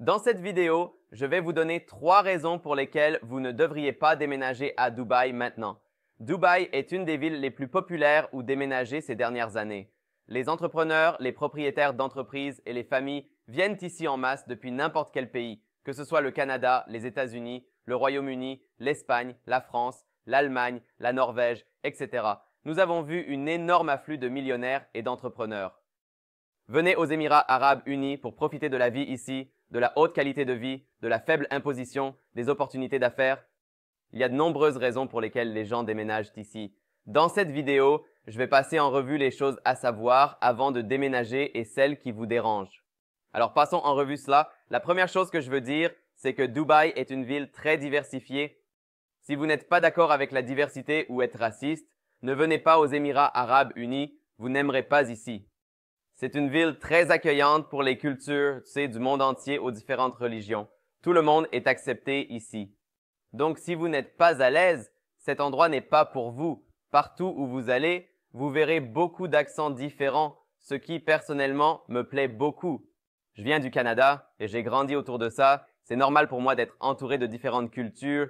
Dans cette vidéo, je vais vous donner 3 raisons pour lesquelles vous ne devriez pas déménager à Dubaï maintenant. Dubaï est une des villes les plus populaires où déménager ces dernières années. Les entrepreneurs, les propriétaires d'entreprises et les familles viennent ici en masse depuis n'importe quel pays, que ce soit le Canada, les États-Unis, le Royaume-Uni, l'Espagne, la France, l'Allemagne, la Norvège, etc. Nous avons vu un énorme afflux de millionnaires et d'entrepreneurs. Venez aux Émirats Arabes Unis pour profiter de la vie ici, de la haute qualité de vie, de la faible imposition, des opportunités d'affaires. Il y a de nombreuses raisons pour lesquelles les gens déménagent ici. Dans cette vidéo, je vais passer en revue les choses à savoir avant de déménager et celles qui vous dérangent. Alors passons en revue cela. La première chose que je veux dire, c'est que Dubaï est une ville très diversifiée. Si vous n'êtes pas d'accord avec la diversité ou êtes raciste, ne venez pas aux Émirats Arabes Unis, vous n'aimerez pas ici. C'est une ville très accueillante pour les cultures, du monde entier aux différentes religions. Tout le monde est accepté ici. Donc si vous n'êtes pas à l'aise, cet endroit n'est pas pour vous. Partout où vous allez, vous verrez beaucoup d'accents différents, ce qui personnellement me plaît beaucoup. Je viens du Canada et j'ai grandi autour de ça. C'est normal pour moi d'être entouré de différentes cultures.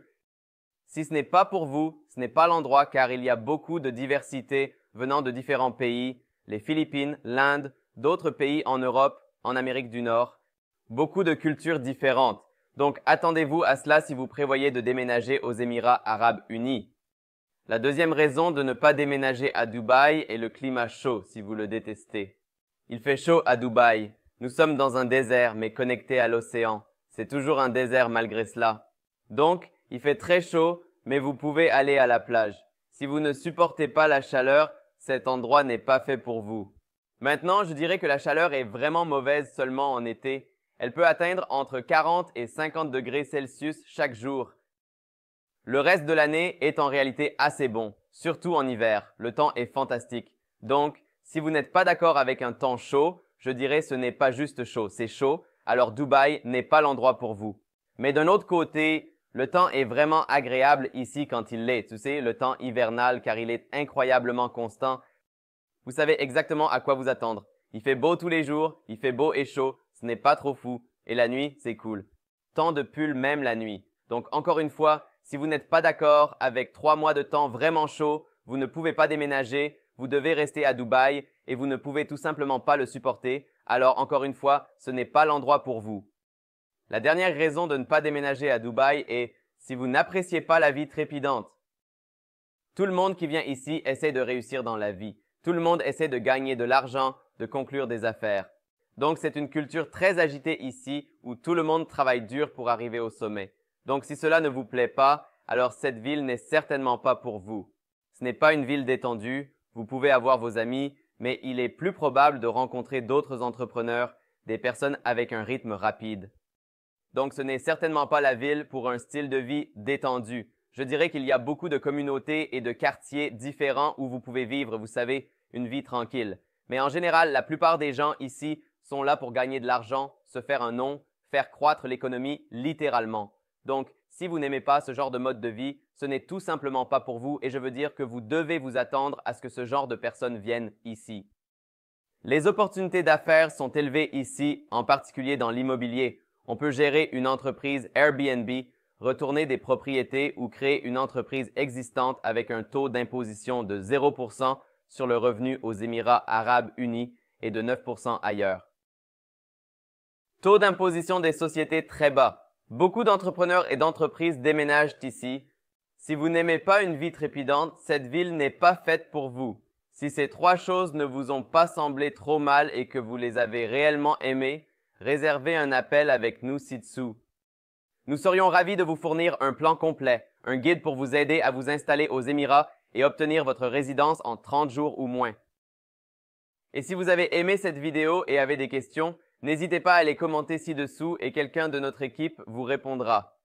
Si ce n'est pas pour vous, ce n'est pas l'endroit car il y a beaucoup de diversité venant de différents pays, les Philippines, l'Inde, d'autres pays en Europe, en Amérique du Nord. Beaucoup de cultures différentes. Donc attendez-vous à cela si vous prévoyez de déménager aux Émirats Arabes Unis. La deuxième raison de ne pas déménager à Dubaï est le climat chaud si vous le détestez. Il fait chaud à Dubaï. Nous sommes dans un désert mais connectés à l'océan. C'est toujours un désert malgré cela. Donc, il fait très chaud mais vous pouvez aller à la plage. Si vous ne supportez pas la chaleur, cet endroit n'est pas fait pour vous. Maintenant, je dirais que la chaleur est vraiment mauvaise seulement en été. Elle peut atteindre entre 40 et 50 degrés Celsius chaque jour. Le reste de l'année est en réalité assez bon, surtout en hiver. Le temps est fantastique. Donc, si vous n'êtes pas d'accord avec un temps chaud, je dirais ce n'est pas juste chaud, c'est chaud, alors Dubaï n'est pas l'endroit pour vous. Mais d'un autre côté, le temps est vraiment agréable ici quand il l'est. Tu sais, le temps hivernal car il est incroyablement constant. Vous savez exactement à quoi vous attendre. Il fait beau tous les jours, il fait beau et chaud, ce n'est pas trop fou. Et la nuit, c'est cool. Temps de pull même la nuit. Donc encore une fois, si vous n'êtes pas d'accord avec 3 mois de temps vraiment chaud, vous ne pouvez pas déménager, vous devez rester à Dubaï et vous ne pouvez tout simplement pas le supporter. Alors encore une fois, ce n'est pas l'endroit pour vous. La dernière raison de ne pas déménager à Dubaï est si vous n'appréciez pas la vie trépidante. Tout le monde qui vient ici essaie de réussir dans la vie. Tout le monde essaie de gagner de l'argent, de conclure des affaires. Donc c'est une culture très agitée ici où tout le monde travaille dur pour arriver au sommet. Donc si cela ne vous plaît pas, alors cette ville n'est certainement pas pour vous. Ce n'est pas une ville détendue, vous pouvez avoir vos amis, mais il est plus probable de rencontrer d'autres entrepreneurs, des personnes avec un rythme rapide. Donc ce n'est certainement pas la ville pour un style de vie détendu. Je dirais qu'il y a beaucoup de communautés et de quartiers différents où vous pouvez vivre, vous savez, une vie tranquille. Mais en général, la plupart des gens ici sont là pour gagner de l'argent, se faire un nom, faire croître l'économie littéralement. Donc, si vous n'aimez pas ce genre de mode de vie, ce n'est tout simplement pas pour vous et je veux dire que vous devez vous attendre à ce que ce genre de personnes viennent ici. Les opportunités d'affaires sont élevées ici, en particulier dans l'immobilier. On peut gérer une entreprise Airbnb, retourner des propriétés ou créer une entreprise existante avec un taux d'imposition de 0% sur le revenu aux Émirats Arabes Unis et de 9% ailleurs. Taux d'imposition des sociétés très bas. Beaucoup d'entrepreneurs et d'entreprises déménagent ici. Si vous n'aimez pas une vie trépidante, cette ville n'est pas faite pour vous. Si ces 3 choses ne vous ont pas semblé trop mal et que vous les avez réellement aimées, réservez un appel avec nous ci-dessous. Nous serions ravis de vous fournir un plan complet, un guide pour vous aider à vous installer aux Émirats et obtenir votre résidence en 30 jours ou moins. Et si vous avez aimé cette vidéo et avez des questions, n'hésitez pas à les commenter ci-dessous et quelqu'un de notre équipe vous répondra.